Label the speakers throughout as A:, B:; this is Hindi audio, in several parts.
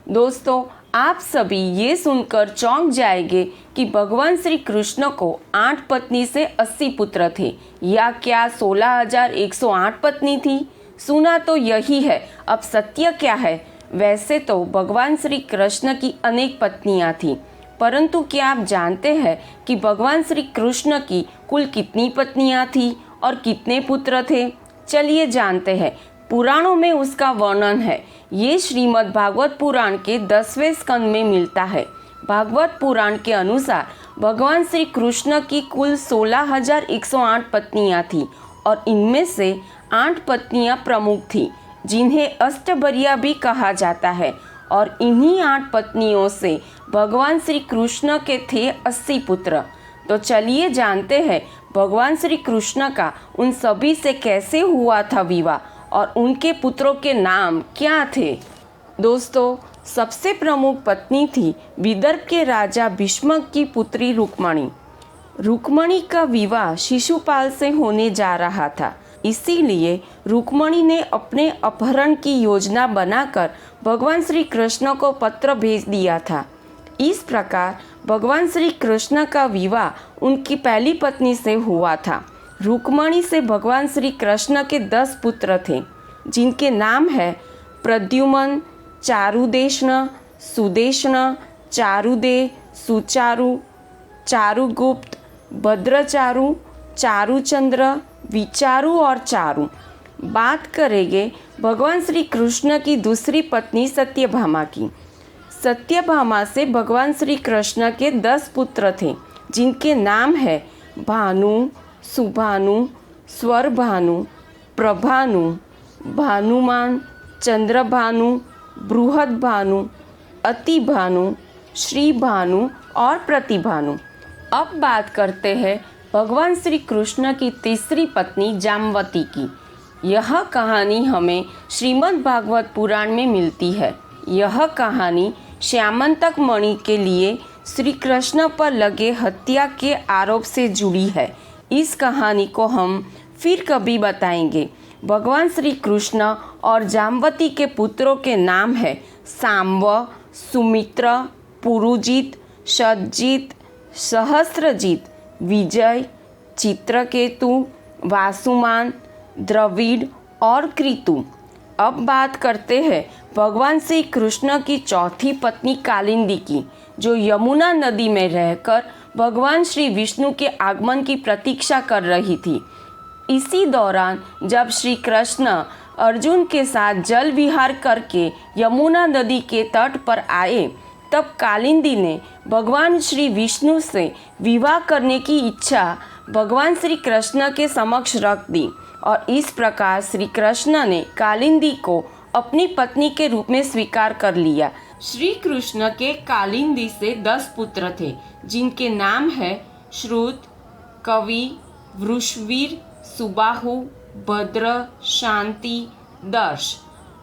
A: दोस्तों, आप सभी ये सुनकर चौंक जाएंगे कि भगवान श्री कृष्ण को 8 पत्नी से 80 पुत्र थे, या क्या 16,108 पत्नी थी। सुना तो यही है, अब सत्य क्या है। वैसे तो भगवान श्री कृष्ण की अनेक पत्नियां थीं, परंतु क्या आप जानते हैं कि भगवान श्री कृष्ण की कुल कितनी पत्नियां थीं और कितने पुत्र थे। चलिए जानते हैं। पुराणों में उसका वर्णन है। ये श्रीमद् भागवत पुराण के 10वें स्कंद में मिलता है। भागवत पुराण के अनुसार भगवान श्री कृष्ण की कुल 16,108 पत्नियां थीं और इनमें से 8 पत्नियां प्रमुख थीं, जिन्हें अष्टभर्या भी कहा जाता है। और इन्हीं 8 पत्नियों से भगवान श्री कृष्ण के थे 80 पुत्र। तो चलिए जानते हैं भगवान श्री कृष्ण का उन सभी से कैसे हुआ था विवाह और उनके पुत्रों के नाम क्या थे। दोस्तों, सबसे प्रमुख पत्नी थी विदर्भ के राजा भीष्मक की पुत्री रुक्मणी। रुक्मणी का विवाह शिशुपाल से होने जा रहा था, इसीलिए रुक्मणी ने अपने अपहरण की योजना बनाकर भगवान श्री कृष्ण को पत्र भेज दिया था। इस प्रकार भगवान श्री कृष्ण का विवाह उनकी पहली पत्नी से हुआ था। रुक्मणी से भगवान श्री कृष्ण के 10 पुत्र थे, जिनके नाम है प्रद्युम्न, चारुदेशन, सुदेशन, चारुदे, सुचारु, चारुगुप्त, भद्रचारु, चारुचंद्र, विचारु और चारु। बात करेंगे भगवान श्री कृष्ण की दूसरी पत्नी सत्यभामा की। सत्यभामा से भगवान श्री कृष्ण के 10 पुत्र थे, जिनके नाम है भानु, सुभानु, स्वरभानु, प्रभानु, भानुमान, चंद्रभानु, बृहदभानु, अतिभानु, श्रीभानु और प्रतिभानु। अब बात करते हैं भगवान श्री कृष्ण की तीसरी पत्नी जामवती की। यह कहानी हमें श्रीमद् भागवत पुराण में मिलती है। यह कहानी श्यामंतक मणि के लिए श्री कृष्ण पर लगे हत्या के आरोप से जुड़ी है। इस कहानी को हम फिर कभी बताएंगे। भगवान श्री कृष्ण और जामवती के पुत्रों के नाम है सांब, सुमित्र, पुरुजित, शतजित, सहस्त्रजित, विजय, चित्रकेतु, वासुमान, द्रविड़ और कृतु। अब बात करते हैं भगवान श्री कृष्ण की चौथी पत्नी कालिंदी की, जो यमुना नदी में रहकर भगवान श्री विष्णु के आगमन की प्रतीक्षा कर रही थी। इसी दौरान जब श्री कृष्ण अर्जुन के साथ जल विहार करके यमुना नदी के तट पर आए, तब कालिंदी ने भगवान श्री विष्णु से विवाह करने की इच्छा भगवान श्री कृष्ण के समक्ष रख दी और इस प्रकार श्री कृष्ण ने कालिंदी को अपनी पत्नी के रूप में स्वीकार कर लिया। श्री कृष्ण के कालिंदी से 10 पुत्र थे, जिनके नाम है श्रुत, कवि, वृषवीर, सुबाहु, भद्र, शांति, दर्श।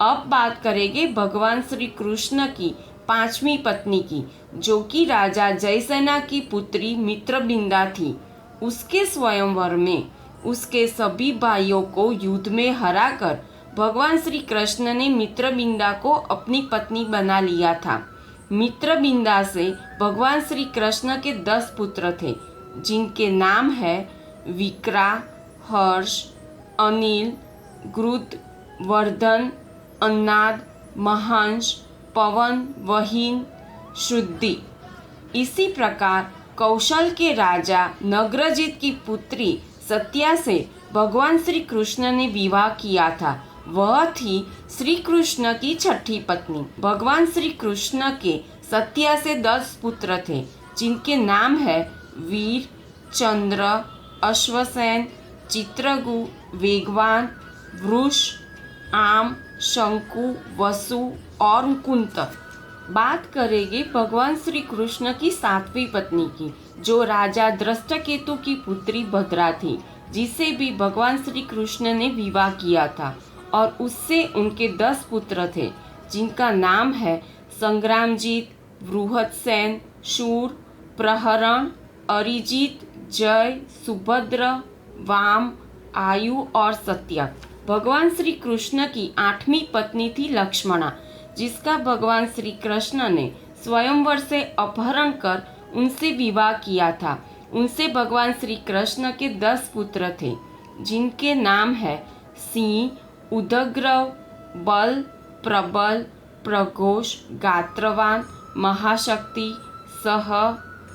A: अब बात करेंगे भगवान श्री कृष्ण की 5वीं पत्नी की, जो कि राजा जयसेना की पुत्री मित्रबिंदा थी। उसके स्वयंवर में उसके सभी भाइयों को युद्ध में हराकर भगवान श्री कृष्ण ने मित्रबिंदा को अपनी पत्नी बना लिया था। मित्रबिंदा से भगवान श्री कृष्ण के 10 पुत्र थे, जिनके नाम है विक्रा, हर्ष, अनिल, ग्रुद, वर्धन, अन्नाद, महांश, पवन, वहीन, शुद्धि। इसी प्रकार कौशल के राजा नग्रजित की पुत्री सत्या से भगवान श्री कृष्ण ने विवाह किया था। वह थी श्री कृष्ण की 6ठी पत्नी। भगवान श्री कृष्ण के सत्या से 10 पुत्र थे, जिनके नाम है वीर, चंद्र, अश्वसेन, चित्रगु, वेगवान, वृष, आम, शंकु, वसु और कुंत। बात करेंगे भगवान श्री कृष्ण की 7वीं पत्नी की, जो राजा दृष्टकेतु की पुत्री भद्रा थी, जिसे भी भगवान श्री कृष्ण ने विवाह किया था और उससे उनके 10 पुत्र थे, जिनका नाम है संग्रामजीत, बृहदसेन, शूर, प्रहरण, अरिजीत, जय, सुभद्र, वाम, आयु और सत्या। भगवान श्री कृष्ण की 8वीं पत्नी थी लक्ष्मणा। जिसका भगवान श्री कृष्ण ने स्वयंवर से अपहरण कर उनसे विवाह किया था। उनसे भगवान श्री कृष्ण के 10 पुत्र थे, जिनके नाम है सिंह, उदग्रव, बल, प्रबल, प्रघोष, गात्रवान, महाशक्ति, सह,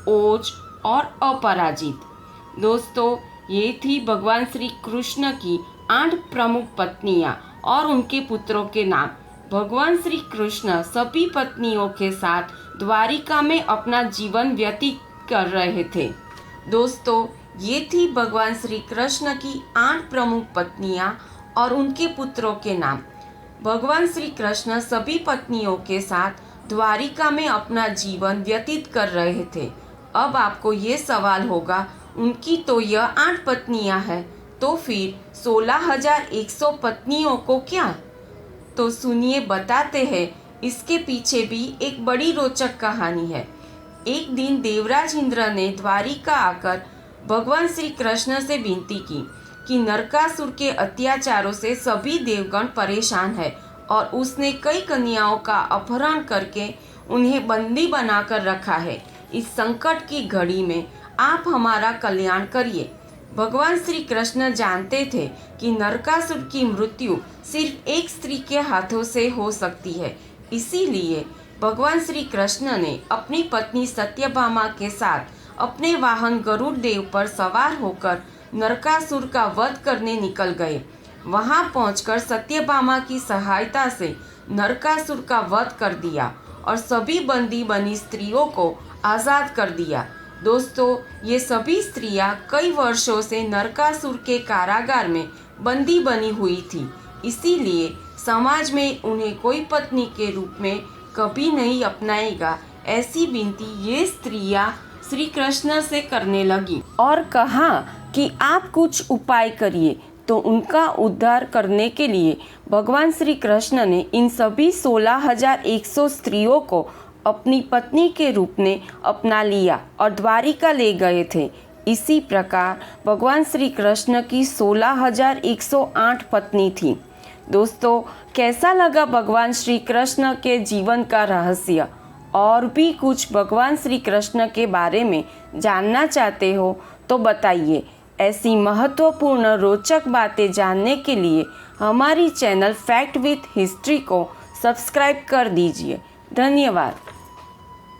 A: ओज और अपराजित। दोस्तों, ये थी भगवान श्री कृष्ण की 8 प्रमुख पत्नियां और उनके पुत्रों के नाम। भगवान श्री कृष्ण सभी पत्नियों के साथ द्वारिका में अपना जीवन व्यतीत कर रहे थे। दोस्तों, ये थी भगवान श्री कृष्ण की 8 प्रमुख पत्नियां और उनके पुत्रों के नाम। भगवान श्री कृष्ण सभी पत्नियों के साथ द्वारिका में अपना जीवन व्यतीत कर रहे थे। अब आपको ये सवाल होगा, उनकी तो यह 8 पत्नियां हैं, तो फिर 16,100 पत्नियों को क्या? तो सुनिए, बताते हैं। इसके पीछे भी एक बड़ी रोचक कहानी है। एक दिन देवराज इंद्र ने द्वारिका आकर भगवान श्री कृष्ण से विनती की कि नरकासुर के अत्याचारों से सभी देवगण परेशान है और उसने कई कन्याओं का अपहरण करके उन्हें बंदी बनाकर रखा है। इस संकट की घड़ी में आप हमारा कल्याण करिए। भगवान श्री कृष्ण जानते थे कि नरकासुर की मृत्यु सिर्फ एक स्त्री के हाथों से हो सकती है। इसीलिए भगवान श्री कृष्ण ने अपनी पत्नी सत्यभामा के साथ अपने वाहन गरुड़ देव पर सवार होकर नरकासुर का वध करने निकल गए। वहां पहुंचकर सत्यभामा की सहायता से नरकासुर का वध कर दिया और सभी बंदी बनी स्त्रियों को आज़ाद कर दिया। दोस्तों, ये सभी स्त्रियां कई वर्षों से नरकासुर के कारागार में बंदी बनी हुई थी। इसीलिए समाज में उन्हें कोई पत्नी के रूप में कभी नहीं अपनाएगा, ऐसी विनती ये स्त्रियां श्री कृष्ण से करने लगी और कहा कि आप कुछ उपाय करिए। तो उनका उद्धार करने के लिए भगवान श्री कृष्ण ने इन सभी 16,100 स्त्रियों को अपनी पत्नी के रूप में अपना लिया और द्वारिका ले गए थे। इसी प्रकार भगवान श्री कृष्ण की 16,108 पत्नी थी। दोस्तों, कैसा लगा भगवान श्री कृष्ण के जीवन का रहस्य? और भी कुछ भगवान श्री कृष्ण के बारे में जानना चाहते हो तो बताइए। ऐसी महत्वपूर्ण रोचक बातें जानने के लिए हमारी चैनल फैक्ट विथ हिस्ट्री को सब्सक्राइब कर दीजिए। धन्यवाद।